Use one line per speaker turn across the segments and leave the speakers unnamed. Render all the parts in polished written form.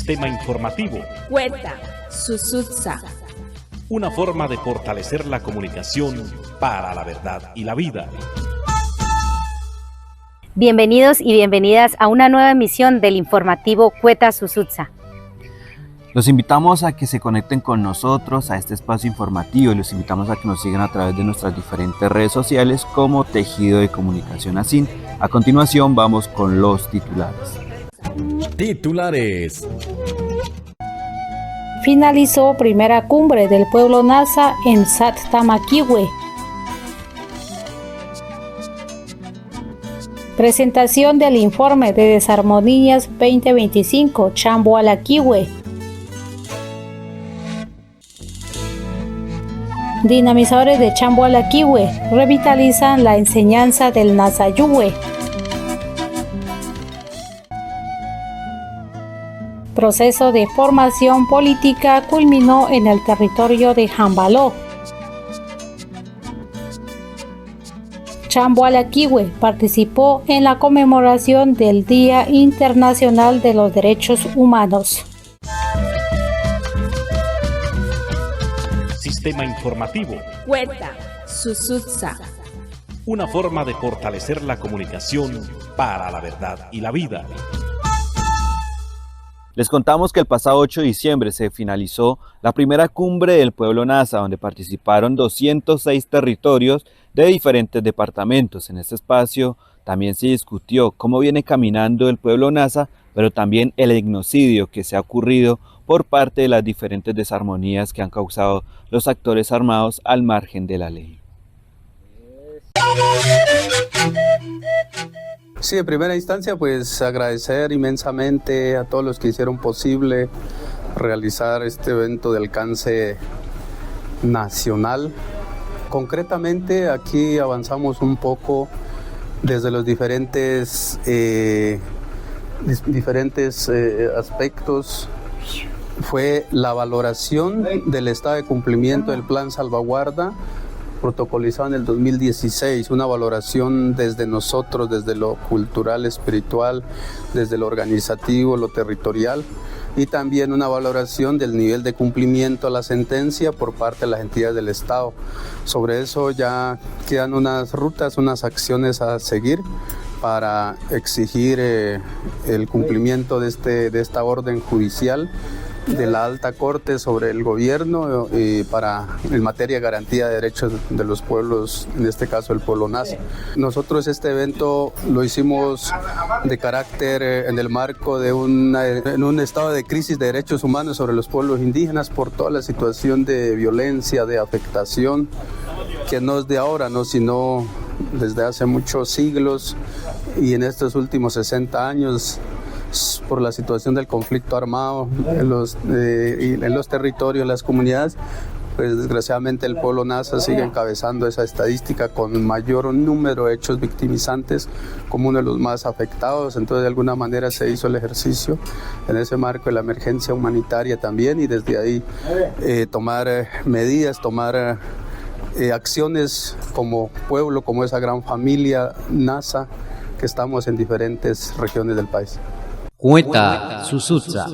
Sistema informativo.
Cueta, Susutsa.
Una forma de fortalecer la comunicación para la verdad y la vida.
Bienvenidos y bienvenidas a una nueva emisión del informativo Cueta Susutsa.
Los invitamos a que se conecten con nosotros a este espacio informativo y los invitamos a que nos sigan a través de nuestras diferentes redes sociales como Tejido de Comunicación ASIN. A continuación vamos con los titulares.
Titulares.
Finalizó primera cumbre del pueblo Nasa en Sattamaquiehue. Presentación del informe de Desarmonías 2025 Chamboalaquiehue. Dinamizadores de Chamboalaquiehue revitalizan la enseñanza del Nasayuhue. Proceso de formación política culminó en el territorio de Jambaló. Chamboalaquiehue participó en la conmemoración del Día Internacional de los Derechos Humanos.
Sistema informativo.
Cueta, Susutsa.
Una forma de fortalecer la comunicación para la verdad y la vida.
Les contamos que el pasado 8 de diciembre se finalizó la primera cumbre del pueblo Nasa, donde participaron 206 territorios de diferentes departamentos. En este espacio también se discutió cómo viene caminando el pueblo Nasa, pero también el etnocidio que se ha ocurrido por parte de las diferentes desarmonías que han causado los actores armados al margen de la ley.
Sí, en primera instancia, pues agradecer inmensamente a todos los que hicieron posible realizar este evento de alcance nacional. Concretamente, aquí avanzamos un poco desde los diferentes aspectos. Fue la valoración del estado de cumplimiento del plan salvaguarda protocolizado en el 2016, una valoración desde nosotros, desde lo cultural, espiritual, desde lo organizativo, lo territorial, y también una valoración del nivel de cumplimiento a la sentencia por parte de las entidades del Estado. Sobre eso ya quedan unas rutas, unas acciones a seguir para exigir el cumplimiento de esta orden judicial de la Alta Corte sobre el gobierno en materia de garantía de derechos de los pueblos, en este caso el pueblo Nasa. Nosotros este evento lo hicimos de carácter en el marco de en un estado de crisis de derechos humanos sobre los pueblos indígenas por toda la situación de violencia, de afectación, que no es de ahora, ¿no?, sino desde hace muchos siglos y en estos últimos 60 años por la situación del conflicto armado en los territorios, las comunidades, pues desgraciadamente el pueblo Nasa sigue encabezando esa estadística con mayor número de hechos victimizantes como uno de los más afectados. Entonces de alguna manera se hizo el ejercicio en ese marco de la emergencia humanitaria también y desde ahí tomar medidas, tomar acciones como pueblo, como esa gran familia Nasa que estamos en diferentes regiones del país.
Cueta Susutsa.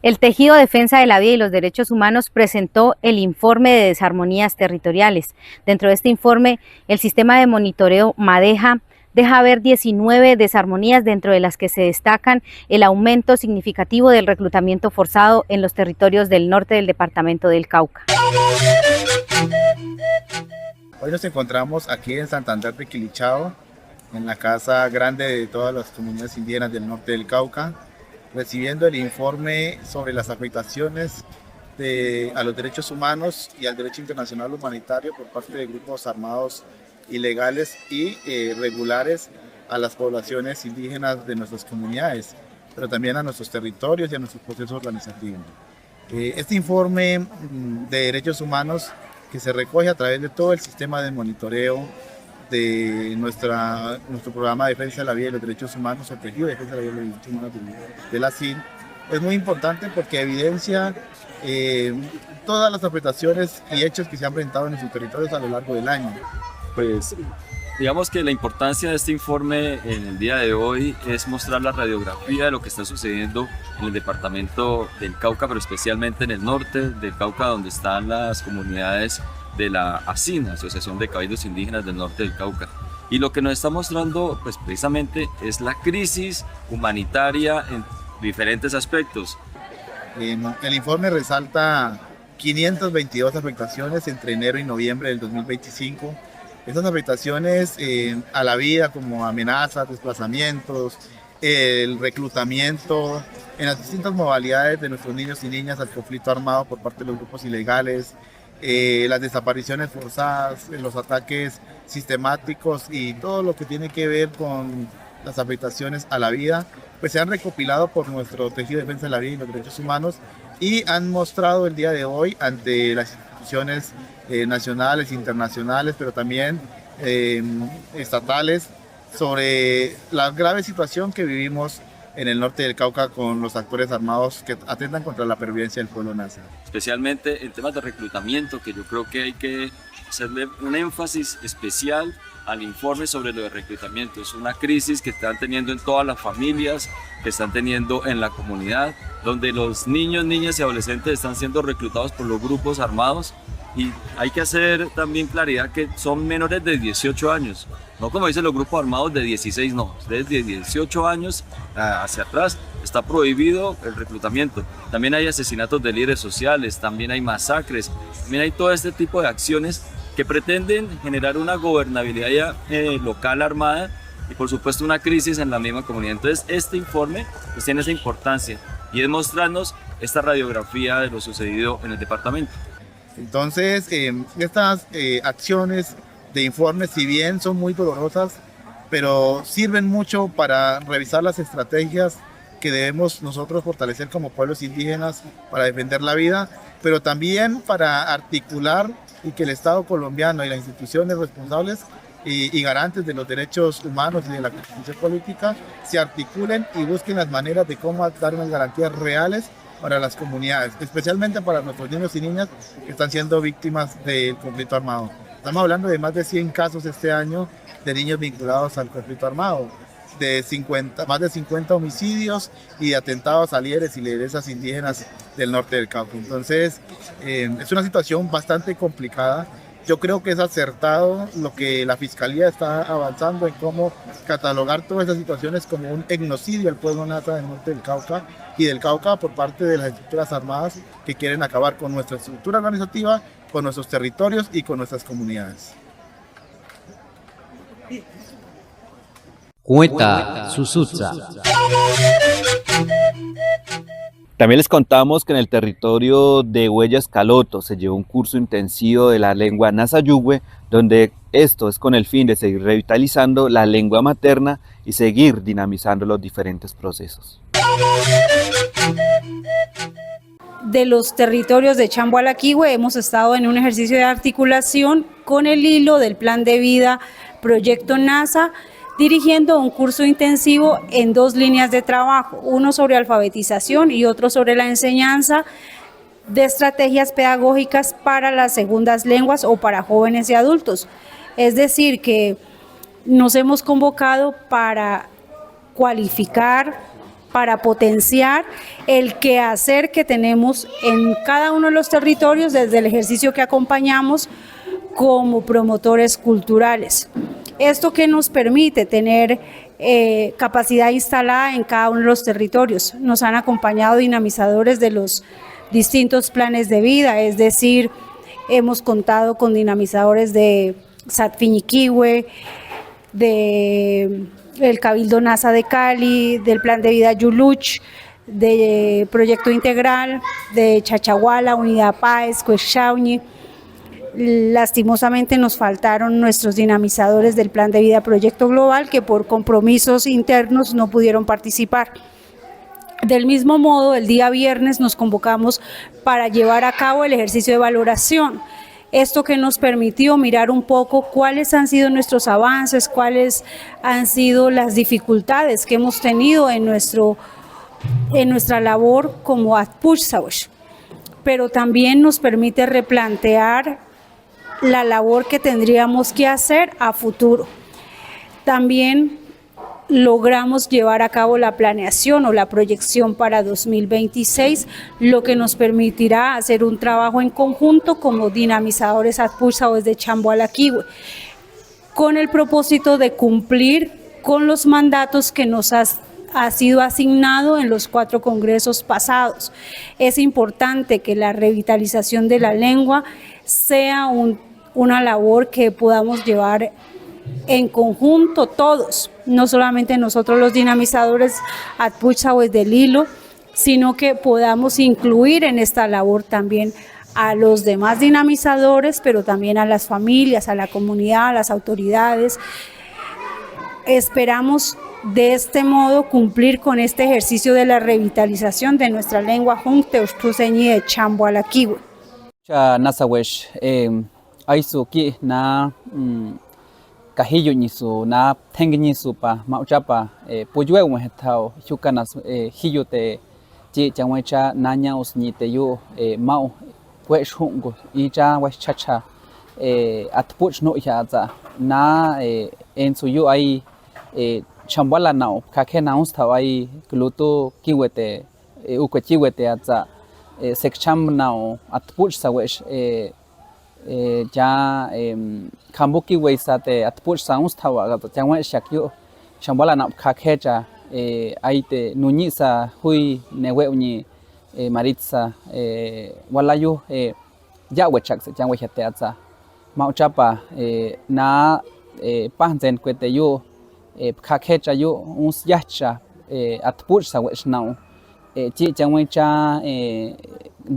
El Tejido Defensa de la Vida y los Derechos Humanos presentó el informe de desarmonías territoriales. Dentro de este informe, el sistema de monitoreo Madeja deja ver 19 desarmonías, dentro de las que se destacan el aumento significativo del reclutamiento forzado en los territorios del norte del departamento del Cauca.
Hoy nos encontramos aquí en Santander de Quilichao, en la casa grande de todas las comunidades indígenas del norte del Cauca, recibiendo el informe sobre las afectaciones a los derechos humanos y al derecho internacional humanitario por parte de grupos armados ilegales y regulares a las poblaciones indígenas de nuestras comunidades, pero también a nuestros territorios y a nuestros procesos organizativos. Este informe de derechos humanos que se recoge a través de todo el sistema de monitoreo de nuestro programa de defensa de la vida y los derechos humanos, el Tejido de Defensa de la Vida y los Derechos Humanos de la CIN, es muy importante porque evidencia todas las afectaciones y hechos que se han presentado en nuestros territorios a lo largo del año. Pues
digamos que la importancia de este informe en el día de hoy es mostrar la radiografía de lo que está sucediendo en el departamento del Cauca, pero especialmente en el norte del Cauca, donde están las comunidades de la ASIN, Asociación de Cabildos Indígenas del Norte del Cauca. Y lo que nos está mostrando, pues precisamente, es la crisis humanitaria en diferentes aspectos.
El informe resalta 522 afectaciones entre enero y noviembre del 2025. Estas afectaciones a la vida, como amenazas, desplazamientos, el reclutamiento en las distintas modalidades de nuestros niños y niñas al conflicto armado por parte de los grupos ilegales, las desapariciones forzadas, los ataques sistemáticos y todo lo que tiene que ver con las afectaciones a la vida, pues se han recopilado por nuestro tejido de defensa de la vida y los derechos humanos y han mostrado el día de hoy ante las instituciones nacionales, internacionales, pero también estatales, sobre la grave situación que vivimos en el norte del Cauca con los actores armados que atentan contra la pervivencia del pueblo nasa.
Especialmente en temas de reclutamiento, que yo creo que hay que hacerle un énfasis especial al informe sobre lo de reclutamiento. Es una crisis que están teniendo en todas las familias, que están teniendo en la comunidad, donde los niños, niñas y adolescentes están siendo reclutados por los grupos armados. Y hay que hacer también claridad que son menores de 18 años, no como dicen los grupos armados de 16, no, desde 18 años hacia atrás está prohibido el reclutamiento. También hay asesinatos de líderes sociales, también hay masacres, también hay todo este tipo de acciones que pretenden generar una gobernabilidad local armada y por supuesto una crisis en la misma comunidad. Entonces este informe pues tiene esa importancia y es mostrarnos esta radiografía de lo sucedido en el departamento.
Entonces, estas acciones de informes, si bien son muy dolorosas, pero sirven mucho para revisar las estrategias que debemos nosotros fortalecer como pueblos indígenas para defender la vida, pero también para articular y que el Estado colombiano y las instituciones responsables y garantes de los derechos humanos y de la constitución política se articulen y busquen las maneras de cómo dar unas garantías reales para las comunidades, especialmente para nuestros niños y niñas que están siendo víctimas del conflicto armado. Estamos hablando de más de 100 casos este año de niños vinculados al conflicto armado, más de 50 homicidios y de atentados a líderes y lideresas indígenas del norte del Cauca. Entonces, es una situación bastante complicada. Yo creo que es acertado lo que la Fiscalía está avanzando en cómo catalogar todas estas situaciones como un etnocidio al pueblo nasa del norte del Cauca y del Cauca por parte de las estructuras armadas que quieren acabar con nuestra estructura organizativa, con nuestros territorios y con nuestras comunidades.
Cuenta Susutsa.
También les contamos que en el territorio de Huellas Caloto se llevó un curso intensivo de la lengua Nasayugüe, donde esto es con el fin de seguir revitalizando la lengua materna y seguir dinamizando los diferentes procesos.
De los territorios de Chamboalaquihue hemos estado en un ejercicio de articulación con el hilo del Plan de Vida Proyecto NASA, dirigiendo un curso intensivo en dos líneas de trabajo, uno sobre alfabetización y otro sobre la enseñanza de estrategias pedagógicas para las segundas lenguas o para jóvenes y adultos. Es decir, que nos hemos convocado para cualificar, para potenciar el quehacer que tenemos en cada uno de los territorios desde el ejercicio que acompañamos como promotores culturales. Esto que nos permite tener capacidad instalada en cada uno de los territorios. Nos han acompañado dinamizadores de los distintos planes de vida, es decir, hemos contado con dinamizadores de Satfiñiquihue, del Cabildo NASA de Cali, del Plan de Vida Yuluch, de Proyecto Integral, de Chachahuala, Unidad Páez, Cuexauñi. Lastimosamente nos faltaron nuestros dinamizadores del Plan de Vida Proyecto Global, que por compromisos internos no pudieron participar. Del mismo modo, el día viernes nos convocamos para llevar a cabo el ejercicio de valoración. Esto que nos permitió mirar un poco cuáles han sido nuestros avances, cuáles han sido las dificultades que hemos tenido en nuestra labor como Atpuchsaush, pero también nos permite replantear la labor que tendríamos que hacer a futuro. También logramos llevar a cabo la planeación o la proyección para 2026, lo que nos permitirá hacer un trabajo en conjunto como dinamizadores Atputsa desde Chamboalaquihue, con el propósito de cumplir con los mandatos que nos ha sido asignado en los 4 congresos pasados. Es importante que la revitalización de la lengua sea una labor que podamos llevar en conjunto todos, no solamente nosotros los dinamizadores Atputsa del hilo, sino que podamos incluir en esta labor también a los demás dinamizadores, pero también a las familias, a la comunidad, a las autoridades. Esperamos de este modo cumplir con este ejercicio de la revitalización de nuestra lengua Junte Ustruseñi de Chamboalaquihue.
Nasawesh, Aisuki na Cajillo nisu na tengi nisu pa mauchapa puyue umetao chukanas hillote chi changwecha naña usnite yo mau kweshungo ija wachacha atpuch no yaza na en suyo ai chambala nao kake naunsta ai gluto kiwete ukwechiwete aza sekcham nao atpuch sawesh ya kambuki weisate atpuch saunstawa changwe shakyo chambala na kakecha aite nuñisa hui newe uñi maritza walayu yawechak changwe hateatza mauchapa na panzen kwete yo kakecha yo uns yacha atpuch sawesh nao chi changwe cha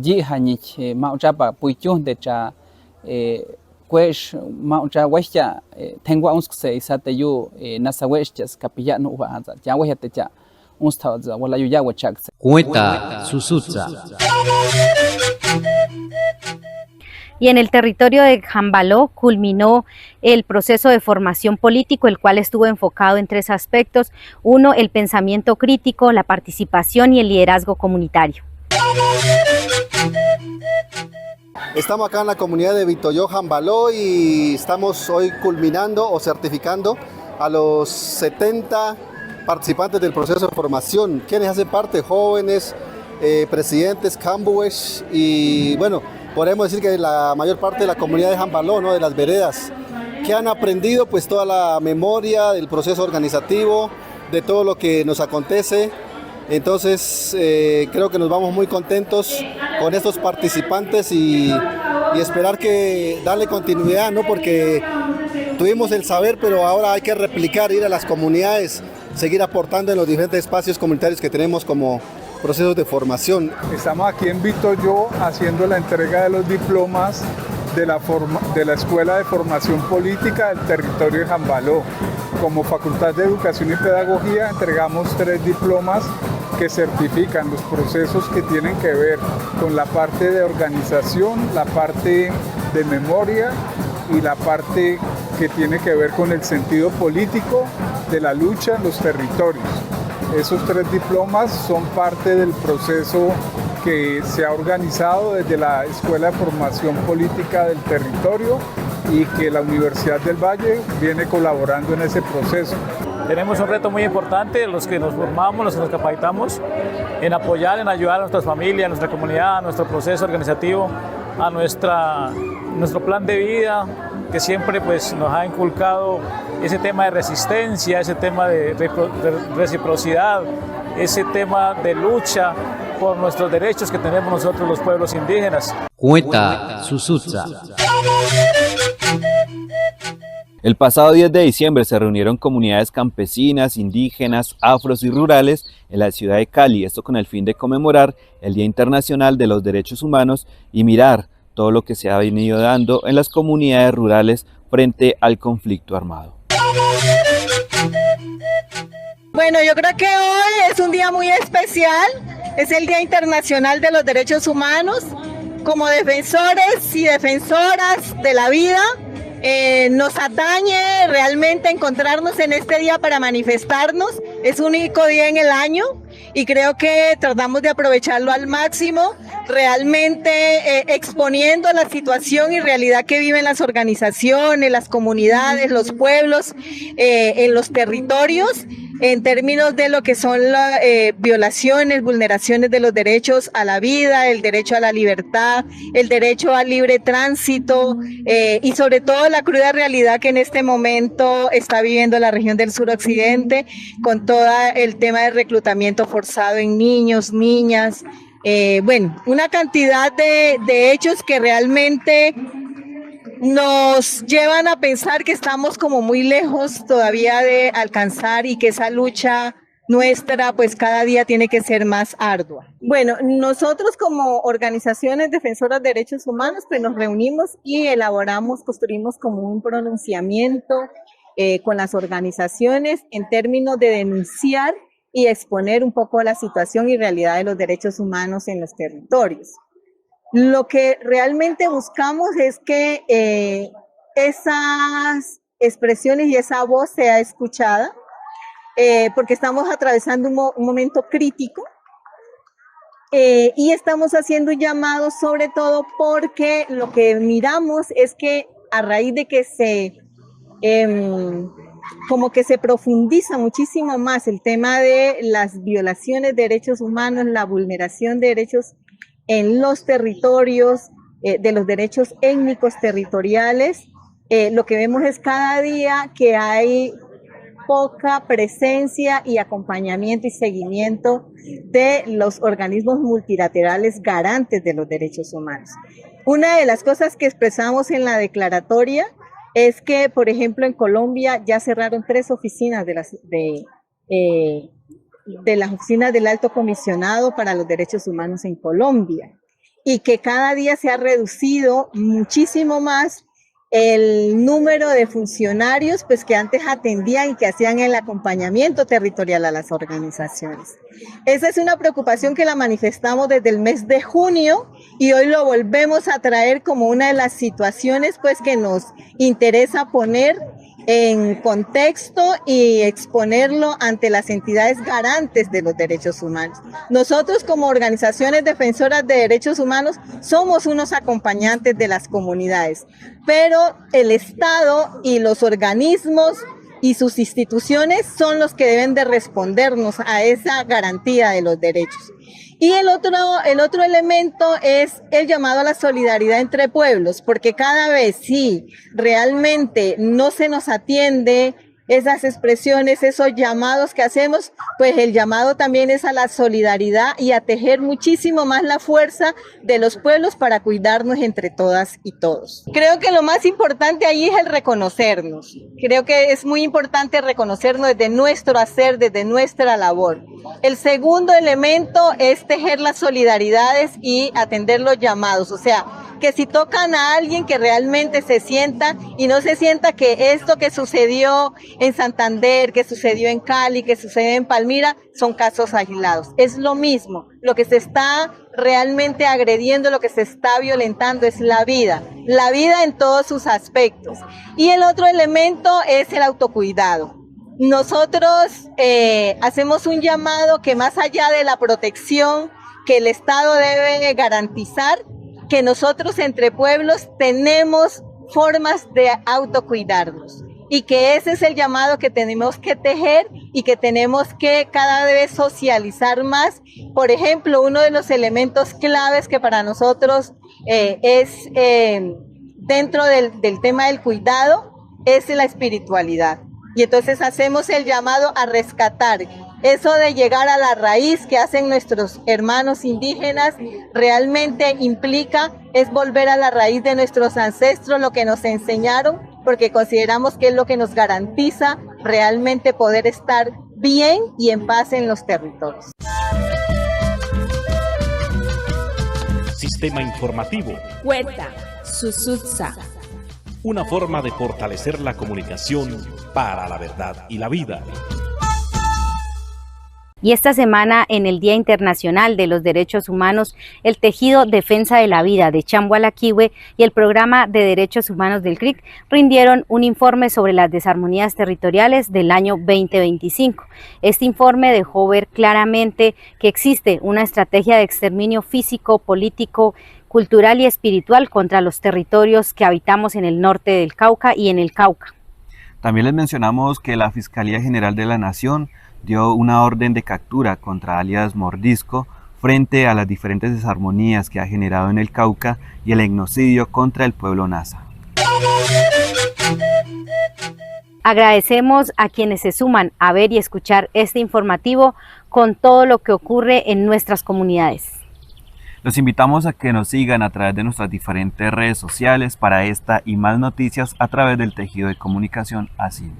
ji hanich mauchapa puichun de cha pues maucha wesha tengo uns se isate yo nasaweshas capillano wa ya wehate cha uns taza wala yo ya wachak
Cuenta Susutsa.
Y en el territorio de Jambaló culminó el proceso de formación político, el cual estuvo enfocado en 3 aspectos. 1, el pensamiento crítico, la participación y el liderazgo comunitario.
Estamos acá en la comunidad de Vitoyó, Jambaló, y estamos hoy culminando o certificando a los 70 participantes del proceso de formación, quienes hacen parte, jóvenes, presidentes, cambues, y bueno, podemos decir que la mayor parte de la comunidad de Jambaló, ¿no?, de las veredas, que han aprendido pues toda la memoria del proceso organizativo, de todo lo que nos acontece. Entonces creo que nos vamos muy contentos con estos participantes y esperar que darle continuidad, ¿no?, porque tuvimos el saber, pero ahora hay que replicar, ir a las comunidades, seguir aportando en los diferentes espacios comunitarios que tenemos como procesos de formación.
Estamos aquí en Vitoyó haciendo la entrega de los diplomas de la Escuela de Formación Política del territorio de Jambaló. Como Facultad de Educación y Pedagogía entregamos 3 diplomas que certifican los procesos que tienen que ver con la parte de organización, la parte de memoria y la parte que tiene que ver con el sentido político de la lucha en los territorios. Esos 3 diplomas son parte del proceso que se ha organizado desde la Escuela de Formación Política del Territorio y que la Universidad del Valle viene colaborando en ese proceso.
Tenemos un reto muy importante, los que nos formamos, los que nos capacitamos, en apoyar, en ayudar a nuestras familias, a nuestra comunidad, a nuestro proceso organizativo, a nuestro plan de vida, que siempre pues, nos ha inculcado ese tema de resistencia, ese tema de reciprocidad, ese tema de lucha por nuestros derechos que tenemos nosotros los pueblos indígenas.
Cuenta Susutsa.
El pasado 10 de diciembre se reunieron comunidades campesinas, indígenas, afros y rurales en la ciudad de Cali, esto con el fin de conmemorar el Día Internacional de los Derechos Humanos y mirar todo lo que se ha venido dando en las comunidades rurales frente al conflicto armado.
Bueno, yo creo que hoy es un día muy especial, es el Día Internacional de los Derechos Humanos. Como defensores y defensoras de la vida, Nos atañe realmente encontrarnos en este día para manifestarnos. Es un único día en el año y creo que tratamos de aprovecharlo al máximo, realmente exponiendo la situación y realidad que viven las organizaciones, las comunidades, los pueblos en los territorios, en términos de lo que son las violaciones, vulneraciones de los derechos a la vida, el derecho a la libertad, el derecho al libre tránsito y sobre todo la cruda realidad que en este momento está viviendo la región del suroccidente con todo el tema del reclutamiento forzado en niños, niñas, bueno, una cantidad de hechos que realmente nos llevan a pensar que estamos como muy lejos todavía de alcanzar y que esa lucha nuestra pues cada día tiene que ser más ardua. Bueno, nosotros como organizaciones defensoras de derechos humanos pues nos reunimos y elaboramos, construimos como un pronunciamiento con las organizaciones en términos de denunciar y exponer un poco la situación y realidad de los derechos humanos en los territorios. Lo que realmente buscamos es que esas expresiones y esa voz sea escuchada, porque estamos atravesando un momento crítico y estamos haciendo un llamado sobre todo porque lo que miramos es que a raíz de que como que se profundiza muchísimo más el tema de las violaciones de derechos humanos, la vulneración de derechos en los territorios, de los derechos étnicos territoriales, lo que vemos es cada día que hay poca presencia y acompañamiento y seguimiento de los organismos multilaterales garantes de los derechos humanos. Una de las cosas que expresamos en la declaratoria es que, por ejemplo, en Colombia ya cerraron 3 oficinas de las oficinas del Alto Comisionado para los Derechos Humanos en Colombia y que cada día se ha reducido muchísimo más el número de funcionarios pues que antes atendían y que hacían el acompañamiento territorial a las organizaciones. Esa es una preocupación que la manifestamos desde el mes de junio y hoy lo volvemos a traer como una de las situaciones pues que nos interesa poner en contexto y exponerlo ante las entidades garantes de los derechos humanos. Nosotros como organizaciones defensoras de derechos humanos somos unos acompañantes de las comunidades, pero el Estado y los organismos y sus instituciones son los que deben de respondernos a esa garantía de los derechos. Y el otro elemento es el llamado a la solidaridad entre pueblos, porque cada vez si realmente no se nos atiende esas expresiones, esos llamados que hacemos, pues el llamado también es a la solidaridad y a tejer muchísimo más la fuerza de los pueblos para cuidarnos entre todas y todos. Creo que lo más importante ahí es el reconocernos. Creo que es muy importante reconocernos desde nuestro hacer, desde nuestra labor. El segundo elemento es tejer las solidaridades y atender los llamados, o sea, que si tocan a alguien que realmente se sienta y no se sienta que esto que sucedió en Santander, que sucedió en Cali, que sucedió en Palmira, son casos aislados. Es lo mismo, lo que se está realmente agrediendo, lo que se está violentando es la vida en todos sus aspectos. Y el otro elemento es el autocuidado. Nosotros hacemos un llamado que más allá de la protección que el Estado debe garantizar, que nosotros entre pueblos tenemos formas de autocuidarnos y que ese es el llamado que tenemos que tejer y que tenemos que cada vez socializar más. Por ejemplo, uno de los elementos claves que para nosotros es dentro del tema del cuidado es la espiritualidad. Y entonces hacemos el llamado a rescatar eso de llegar a la raíz que hacen nuestros hermanos indígenas. Realmente implica es volver a la raíz de nuestros ancestros, lo que nos enseñaron, porque consideramos que es lo que nos garantiza realmente poder estar bien y en paz en los territorios.
Sistema informativo.
Huerta, Susutsa.
Una forma de fortalecer la comunicación para la verdad y la vida.
Y esta semana, en el Día Internacional de los Derechos Humanos, el Tejido Defensa de la Vida de Chamboalaquihue y el Programa de Derechos Humanos del CRIC rindieron un informe sobre las desarmonías territoriales del año 2025. Este informe dejó ver claramente que existe una estrategia de exterminio físico, político, cultural y espiritual contra los territorios que habitamos en el norte del Cauca y en el Cauca.
También les mencionamos que la Fiscalía General de la Nación dio una orden de captura contra alias Mordisco frente a las diferentes desarmonías que ha generado en el Cauca y el etnocidio contra el pueblo Nasa.
Agradecemos a quienes se suman a ver y escuchar este informativo con todo lo que ocurre en nuestras comunidades.
Los invitamos a que nos sigan a través de nuestras diferentes redes sociales para esta y más noticias a través del tejido de comunicación ASID.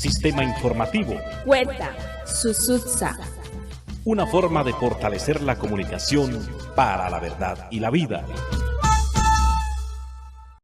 Sistema informativo.
Huerta, Susutsa.
Una forma de fortalecer la comunicación para la verdad y la vida.